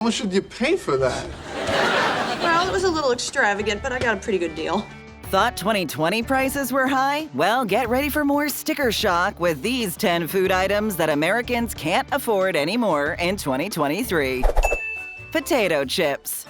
How much did you pay for that? Well, it was a little extravagant, but I got a pretty good deal. Thought 2020 prices were high? Well, get ready for more sticker shock with these 10 food items that Americans can't afford anymore in 2023. Potato chips.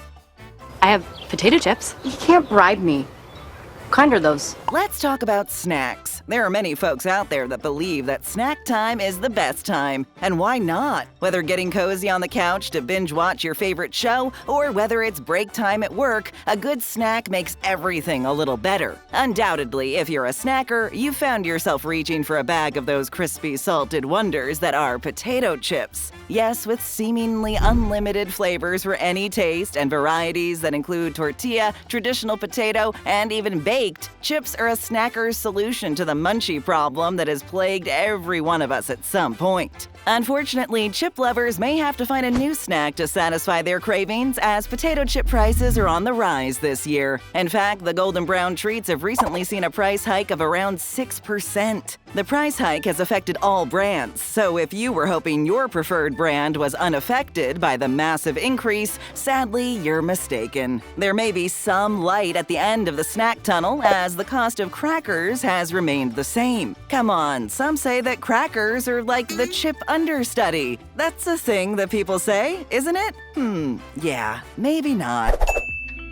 I have potato chips. You can't bribe me. What kind are those? Let's talk about snacks. There are many folks out there that believe that snack time is the best time. And why not? Whether getting cozy on the couch to binge watch your favorite show, or whether it's break time at work, a good snack makes everything a little better. Undoubtedly, if you're a snacker, you found yourself reaching for a bag of those crispy, salted wonders that are potato chips. Yes, with seemingly unlimited flavors for any taste and varieties that include tortilla, traditional potato, and even baked, chips are a snacker's solution to the munchie problem that has plagued every one of us at some point. Unfortunately, chip lovers may have to find a new snack to satisfy their cravings, as potato chip prices are on the rise this year. In fact, the golden brown treats have recently seen a price hike of around 6%. The price hike has affected all brands, so if you were hoping your preferred brand was unaffected by the massive increase, sadly, you're mistaken. There may be some light at the end of the snack tunnel, as the cost of crackers has remained the same. Come on, some say that crackers are like the chip understudy. That's a thing that people say, isn't it? Yeah, maybe not.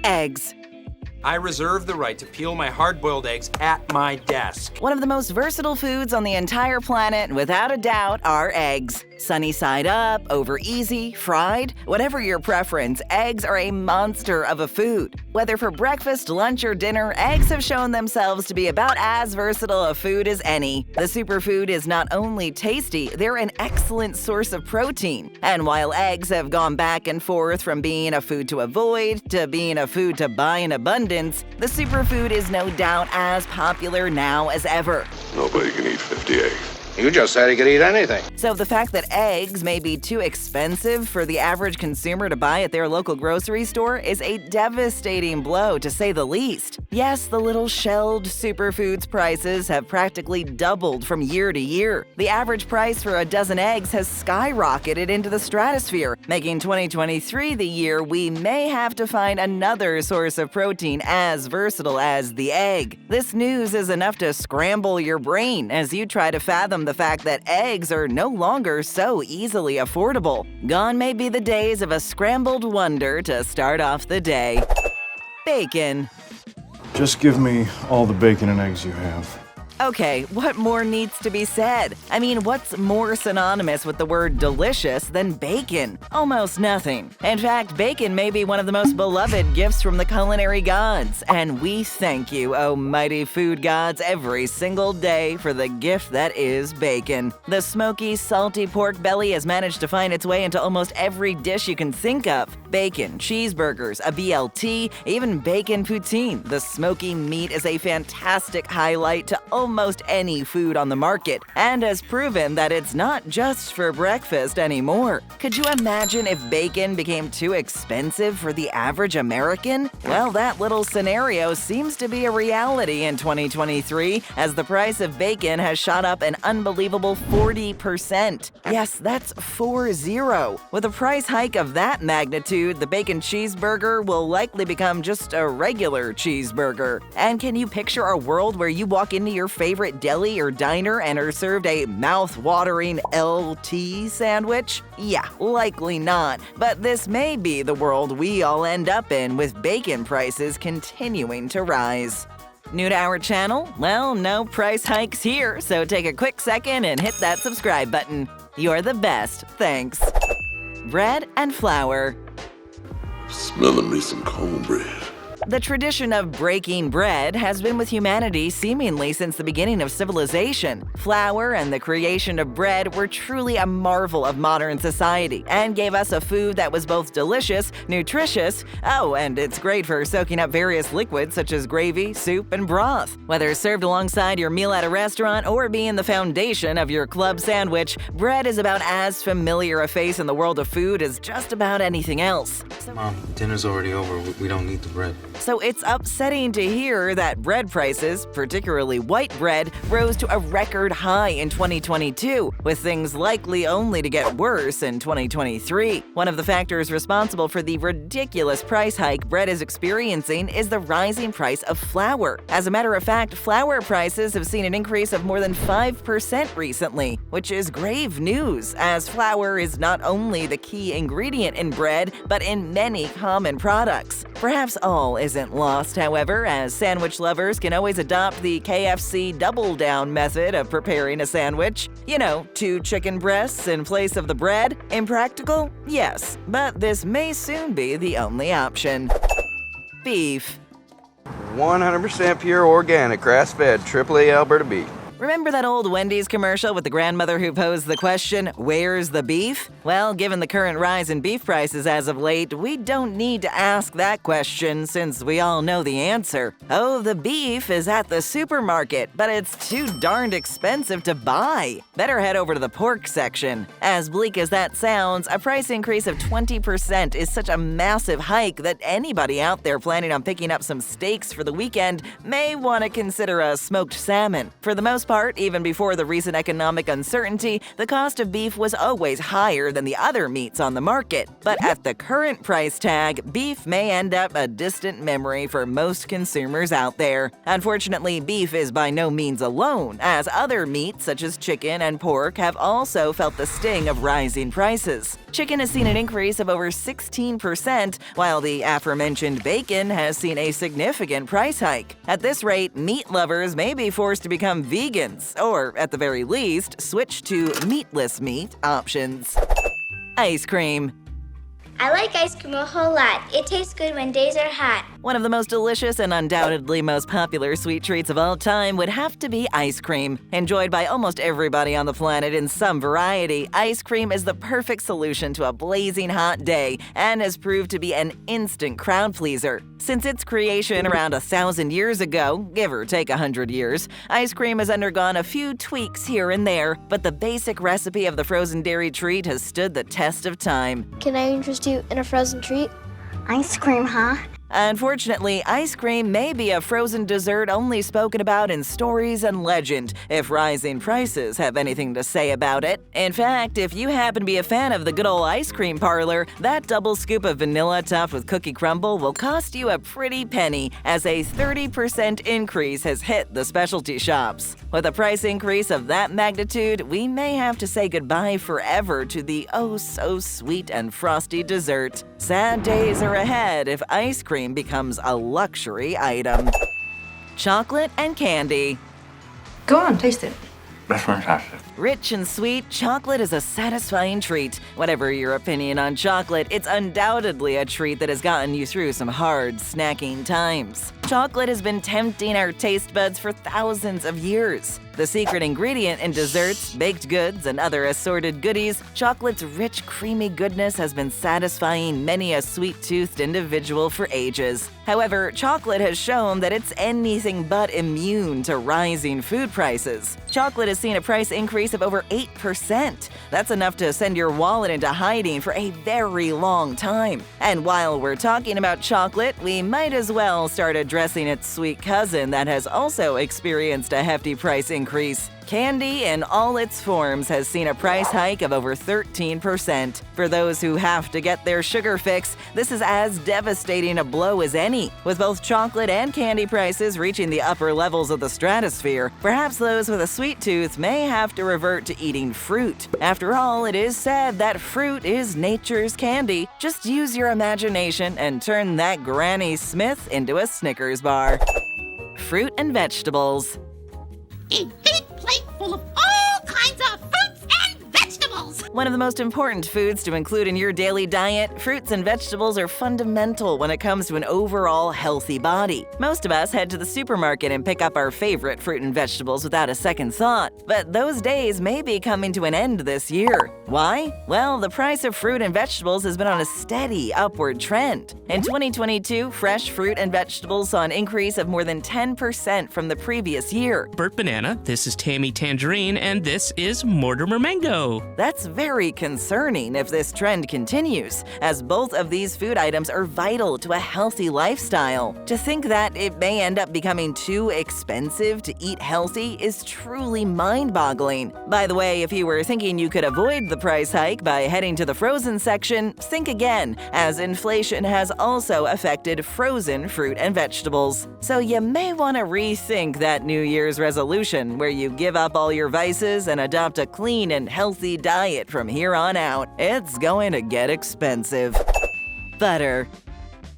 Eggs. I reserve the right to peel my hard-boiled eggs at my desk. One of the most versatile foods on the entire planet, without a doubt, are eggs. Sunny side up, over easy, fried, whatever your preference, eggs are a monster of a food. Whether for breakfast, lunch, or dinner, eggs have shown themselves to be about as versatile a food as any. The superfood is not only tasty, they're an excellent source of protein. And while eggs have gone back and forth from being a food to avoid to being a food to buy in abundance, the superfood is no doubt as popular now as ever. Nobody can eat 50 eggs. You just said he could eat anything. So the fact that eggs may be too expensive for the average consumer to buy at their local grocery store is a devastating blow, to say the least. Yes, the little shelled superfoods prices have practically doubled from year to year. The average price for a dozen eggs has skyrocketed into the stratosphere, making 2023 the year we may have to find another source of protein as versatile as the egg. This news is enough to scramble your brain as you try to fathom the fact that eggs are no longer so easily affordable. Gone may be the days of a scrambled wonder to start off the day. Bacon. Just give me all the bacon and eggs you have. Okay, what more needs to be said? I mean, what's more synonymous with the word delicious than bacon? Almost nothing. In fact, bacon may be one of the most beloved gifts from the culinary gods, and we thank you, oh mighty food gods, every single day for the gift that is bacon. The smoky, salty pork belly has managed to find its way into almost every dish you can think of. Bacon, cheeseburgers, a BLT, even bacon poutine. The smoky meat is a fantastic highlight to almost any food on the market, and has proven that it's not just for breakfast anymore. Could you imagine if bacon became too expensive for the average American? Well, that little scenario seems to be a reality in 2023, as the price of bacon has shot up an unbelievable 40%. Yes, that's 40. With a price hike of that magnitude, the bacon cheeseburger will likely become just a regular cheeseburger. And can you picture a world where you walk into your favorite deli or diner and are served a mouth-watering LT sandwich? Yeah, likely not. But this may be the world we all end up in, with bacon prices continuing to rise. New to our channel? Well, no price hikes here, so take a quick second and hit that subscribe button. You're the best, thanks. Bread and flour. Smelling me some cornbread. The tradition of breaking bread has been with humanity seemingly since the beginning of civilization. Flour and the creation of bread were truly a marvel of modern society and gave us a food that was both delicious, nutritious, and it's great for soaking up various liquids such as gravy, soup, and broth. Whether served alongside your meal at a restaurant or being the foundation of your club sandwich, bread is about as familiar a face in the world of food as just about anything else. Mom, dinner's already over. We don't need the bread. So it's upsetting to hear that bread prices, particularly white bread, rose to a record high in 2022, with things likely only to get worse in 2023. One of the factors responsible for the ridiculous price hike bread is experiencing is the rising price of flour. As a matter of fact, flour prices have seen an increase of more than 5% recently, which is grave news, as flour is not only the key ingredient in bread, but in many common products. Perhaps all isn't lost, however, as sandwich lovers can always adopt the KFC double down method of preparing a sandwich. You know, 2 chicken breasts in place of the bread. Impractical? Yes, but this may soon be the only option. Beef. 100% pure organic, grass-fed, AAA Alberta beef. Remember that old Wendy's commercial with the grandmother who posed the question, "Where's the beef?" Well, given the current rise in beef prices as of late, we don't need to ask that question since we all know the answer. Oh, the beef is at the supermarket, but it's too darned expensive to buy. Better head over to the pork section. As bleak as that sounds, a price increase of 20% is such a massive hike that anybody out there planning on picking up some steaks for the weekend may want to consider a smoked salmon. For the most part, even before the recent economic uncertainty, the cost of beef was always higher than the other meats on the market. But at the current price tag, beef may end up a distant memory for most consumers out there. Unfortunately, beef is by no means alone, as other meats such as chicken and pork have also felt the sting of rising prices. Chicken has seen an increase of over 16%, while the aforementioned bacon has seen a significant price hike. At this rate, meat lovers may be forced to become vegans, or at the very least, switch to meatless meat options. Ice cream. I like ice cream a whole lot. It tastes good when days are hot. One of the most delicious and undoubtedly most popular sweet treats of all time would have to be ice cream. Enjoyed by almost everybody on the planet in some variety, ice cream is the perfect solution to a blazing hot day and has proved to be an instant crowd pleaser. Since its creation around 1,000 years ago, give or take 100 years, ice cream has undergone a few tweaks here and there, but the basic recipe of the frozen dairy treat has stood the test of time. Can I interest you in a frozen treat? Ice cream, huh? Unfortunately, ice cream may be a frozen dessert only spoken about in stories and legend, if rising prices have anything to say about it. In fact, if you happen to be a fan of the good old ice cream parlor, that double scoop of vanilla topped with cookie crumble will cost you a pretty penny, as a 30% increase has hit the specialty shops. With a price increase of that magnitude, we may have to say goodbye forever to the oh-so-sweet and frosty dessert. Sad days are ahead if ice cream becomes a luxury item. Chocolate and candy. Go on, taste it. That's fantastic. Rich and sweet, chocolate is a satisfying treat. Whatever your opinion on chocolate, it's undoubtedly a treat that has gotten you through some hard snacking times. Chocolate has been tempting our taste buds for thousands of years. The secret ingredient in desserts, baked goods, and other assorted goodies, chocolate's rich, creamy goodness has been satisfying many a sweet-toothed individual for ages. However, chocolate has shown that it's anything but immune to rising food prices. Chocolate has seen a price increase of over 8%. That's enough to send your wallet into hiding for a very long time. And while we're talking about chocolate, we might as well start addressing its sweet cousin that has also experienced a hefty price increase. Candy in all its forms has seen a price hike of over 13%. For those who have to get their sugar fix, this is as devastating a blow as any. With both chocolate and candy prices reaching the upper levels of the stratosphere, perhaps those with a sweet tooth may have to revert to eating fruit. After all, it is said that fruit is nature's candy. Just use your imagination and turn that Granny Smith into a Snickers bar. Fruit and vegetables. A big plate full of all kinds of fruits and vegetables. One of the most important foods to include in your daily diet, fruits and vegetables are fundamental when it comes to an overall healthy body. Most of us head to the supermarket and pick up our favorite fruit and vegetables without a second thought, but those days may be coming to an end this year. Why? Well, the price of fruit and vegetables has been on a steady upward trend. In 2022, fresh fruit and vegetables saw an increase of more than 10% from the previous year. Bert Banana, this is Tammy Tangerine, and this is Mortimer Mango. That's very very concerning if this trend continues, as both of these food items are vital to a healthy lifestyle. To think that it may end up becoming too expensive to eat healthy is truly mind-boggling. By the way, if you were thinking you could avoid the price hike by heading to the frozen section, think again, as inflation has also affected frozen fruit and vegetables. So you may want to rethink that New Year's resolution where you give up all your vices and adopt a clean and healthy diet from here on out. It's going to get expensive. Butter.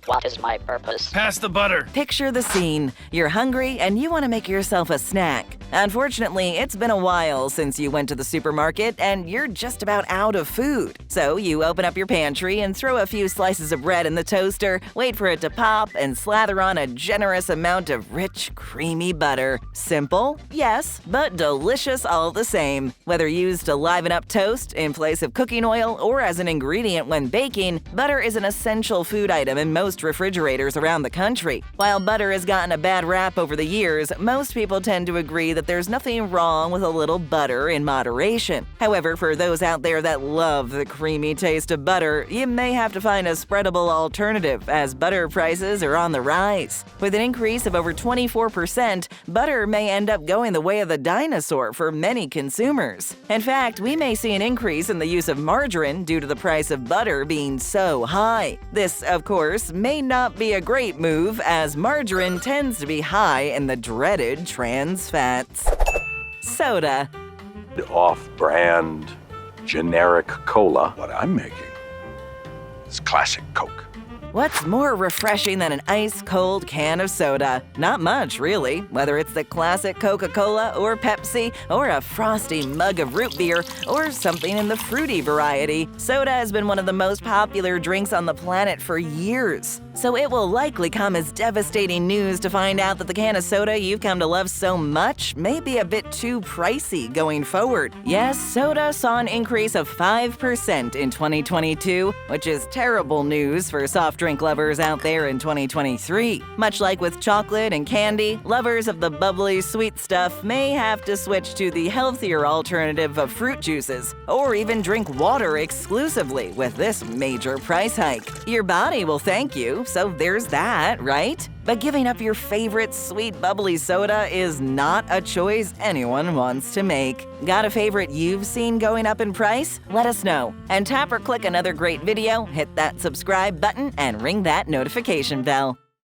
What is my purpose? Pass the butter. Picture the scene. You're hungry and you want to make yourself a snack. Unfortunately, it's been a while since you went to the supermarket and you're just about out of food. So you open up your pantry and throw a few slices of bread in the toaster, wait for it to pop, and slather on a generous amount of rich, creamy butter. Simple? Yes, but delicious all the same. Whether used to liven up toast, in place of cooking oil, or as an ingredient when baking, butter is an essential food item in most refrigerators around the country. While butter has gotten a bad rap over the years, most people tend to agree that there's nothing wrong with a little butter in moderation. However, for those out there that love the creamy taste of butter, you may have to find a spreadable alternative, as butter prices are on the rise. With an increase of over 24%, butter may end up going the way of the dinosaur for many consumers. In fact, we may see an increase in the use of margarine due to the price of butter being so high. This, of course, may not be a great move, as margarine tends to be high in the dreaded trans fats. Soda. Off-brand, generic cola. What I'm making is classic Coke. What's more refreshing than an ice-cold can of soda? Not much, really. Whether it's the classic Coca-Cola or Pepsi, or a frosty mug of root beer, or something in the fruity variety, soda has been one of the most popular drinks on the planet for years. So it will likely come as devastating news to find out that the can of soda you've come to love so much may be a bit too pricey going forward. Yes, soda saw an increase of 5% in 2022, which is terrible news for soft drink lovers out there in 2023. Much like with chocolate and candy, lovers of the bubbly sweet stuff may have to switch to the healthier alternative of fruit juices, or even drink water exclusively with this major price hike. Your body will thank you, so there's that, right? But giving up your favorite sweet bubbly soda is not a choice anyone wants to make. Got a favorite you've seen going up in price? Let us know. And tap or click another great video, hit that subscribe button, and ring that notification bell.